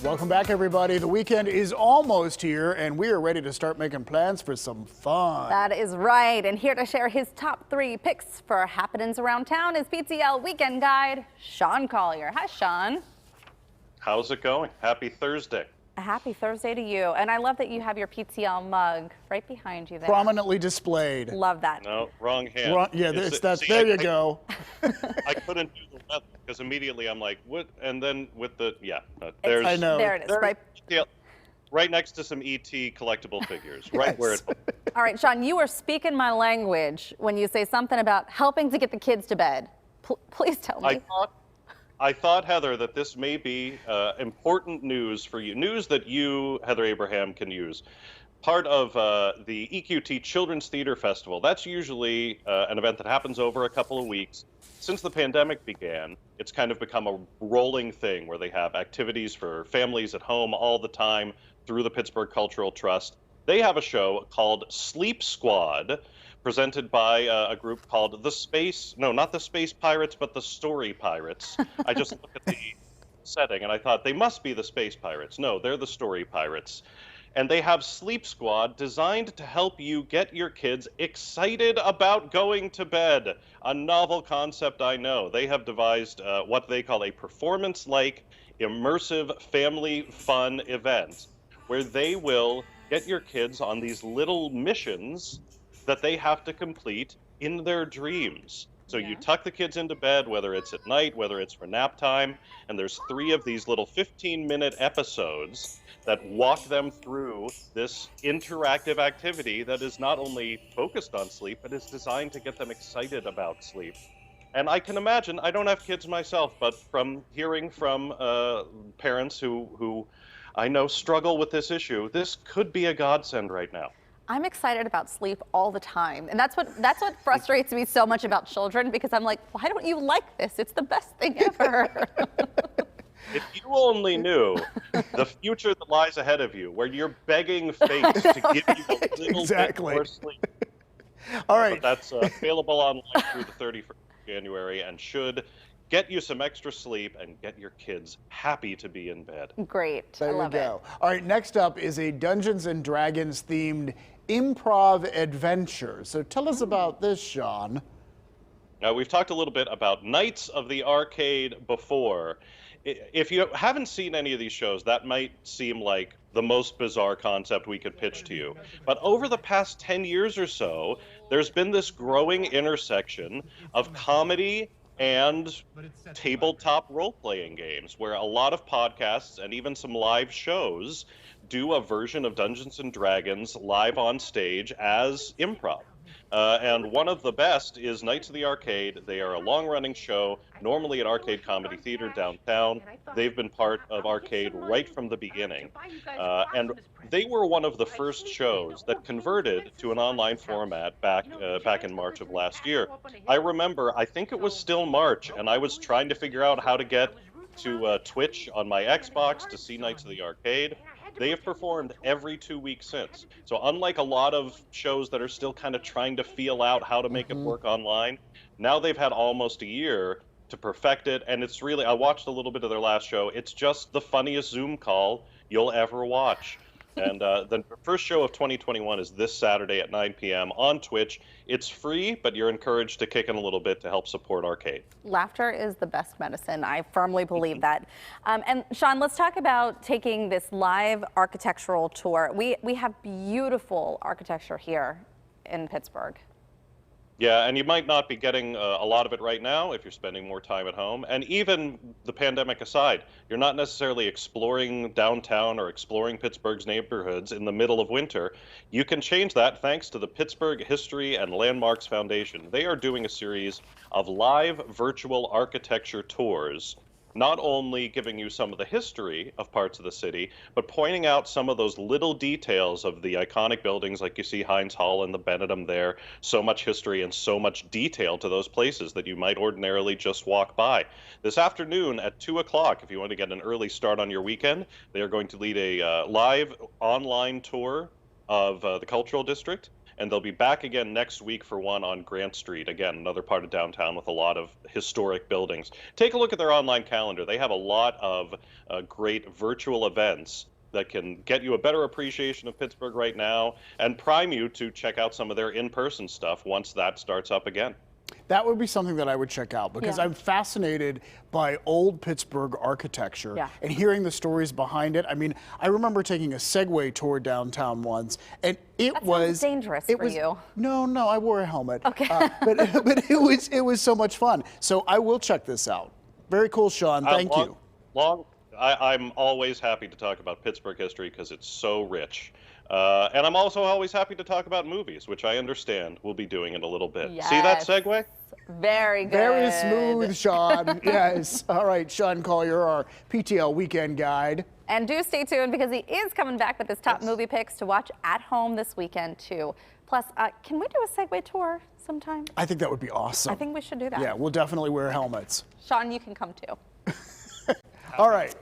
Welcome back, everybody. The weekend is almost here, and we are ready to start making plans for some fun. That is right. And here to share his top 3 picks for happenings around town is PTL Weekend guide, Sean Collier. Hi, Sean. How's it going? Happy Thursday. A happy Thursday to you. And I love that you have your PTL mug right behind you there. Prominently displayed. Love that. No, wrong hand. Yeah, there you go. I couldn't do the left because immediately I'm like, what? And then with the, there's, I know. There it is, right? Right next to some ET collectible figures, right where it. All right, Sean, you are speaking my language when you say something about helping to get the kids to bed. Please tell me. I thought, Heather, that this may be important news for you, news that you, Heather Abraham, can use. Part of the EQT Children's Theater Festival. That's usually an event that happens over a couple of weeks. Since the pandemic began, it's kind of become a rolling thing where they have activities for families at home all the time through the Pittsburgh Cultural Trust. They have a show called Sleep Squad, presented by a group called not the Space Pirates, but the Story Pirates. I just looked at the setting and I thought they must be the Space Pirates. No, they're the Story Pirates. And they have Sleep Squad designed to help you get your kids excited about going to bed. A novel concept, I know. They have devised what they call a performance-like, immersive family fun event where they will get your kids on these little missions that they have to complete in their dreams. So you tuck the kids into bed, whether it's at night, whether it's for nap time, and there's 3 of these little 15-minute episodes that walk them through this interactive activity that is not only focused on sleep, but is designed to get them excited about sleep. And I can imagine, I don't have kids myself, but from hearing from parents who I know struggle with this issue, this could be a godsend right now. I'm excited about sleep all the time. And that's what frustrates me so much about children, because I'm like, why don't you like this? It's the best thing ever. If you only knew the future that lies ahead of you, where you're begging fate to give you a little bit more sleep. All right. But that's available online through the 31st of January and should get you some extra sleep and get your kids happy to be in bed. Great. There I love we go. it. All right, next up is a Dungeons and Dragons themed improv adventure. So tell us about this, Sean. Now, we've talked a little bit about Knights of the Arcade before. If you haven't seen any of these shows, that might seem like the most bizarre concept we could pitch to you. But over the past 10 years or so, there's been this growing intersection of comedy and tabletop role-playing games, where a lot of podcasts and even some live shows do a version of Dungeons and Dragons live on stage as improv. And one of the best is Knights of the Arcade. They are a long-running show, normally at Arcade Comedy Theater downtown. They've been part of Arcade right from the beginning. And they were one of the first shows that converted to an online format back in March of last year. I remember, I think it was still March, and I was trying to figure out how to get to Twitch on my Xbox to see Knights of the Arcade. They have performed every 2 weeks since. So unlike a lot of shows that are still kind of trying to feel out how to make it work online, now they've had almost a year to perfect it. And it's really, I watched a little bit of their last show. It's just the funniest Zoom call you'll ever watch. And the first show of 2021 is this Saturday at 9 p.m. on Twitch. It's free, but you're encouraged to kick in a little bit to help support Arcade. Laughter is the best medicine. I firmly believe that. And Sean, let's talk about taking this live architectural tour. We have beautiful architecture here in Pittsburgh. Yeah, and you might not be getting a lot of it right now if you're spending more time at home. And even the pandemic aside, you're not necessarily exploring downtown or exploring Pittsburgh's neighborhoods in the middle of winter. You can change that thanks to the Pittsburgh History and Landmarks Foundation. They are doing a series of live virtual architecture tours, not only giving you some of the history of parts of the city, but pointing out some of those little details of the iconic buildings, like you see Heinz Hall and the Benedum there. So much history and so much detail to those places that you might ordinarily just walk by. This afternoon at 2 o'clock, if you want to get an early start on your weekend, they are going to lead a live online tour of the Cultural District. and they'll be back again next week for one on Grant Street. Again, another part of downtown with a lot of historic buildings. Take a look at their online calendar. They have a lot of great virtual events that can get you a better appreciation of Pittsburgh right now and prime you to check out some of their in-person stuff once that starts up again. That would be something that I would check out because I'm fascinated by old Pittsburgh architecture and hearing the stories behind it. I mean, I remember taking a Segway tour downtown once, and it was dangerous for you. No, I wore a helmet. Okay. But it was so much fun. So I will check this out. Very cool, Sean. Thank you. I'm always happy to talk about Pittsburgh history because it's so rich. And I'm also always happy to talk about movies, which I understand we'll be doing in a little bit. Yes. See that segue? Very good. Very smooth, Sean. Yes. All right, Sean Collier, our PTL Weekend guide. And do stay tuned because he is coming back with his top movie picks to watch at home this weekend, too. Plus, can we do a Segway tour sometime? I think that would be awesome. I think we should do that. Yeah, we'll definitely wear helmets. Sean, you can come too. All right.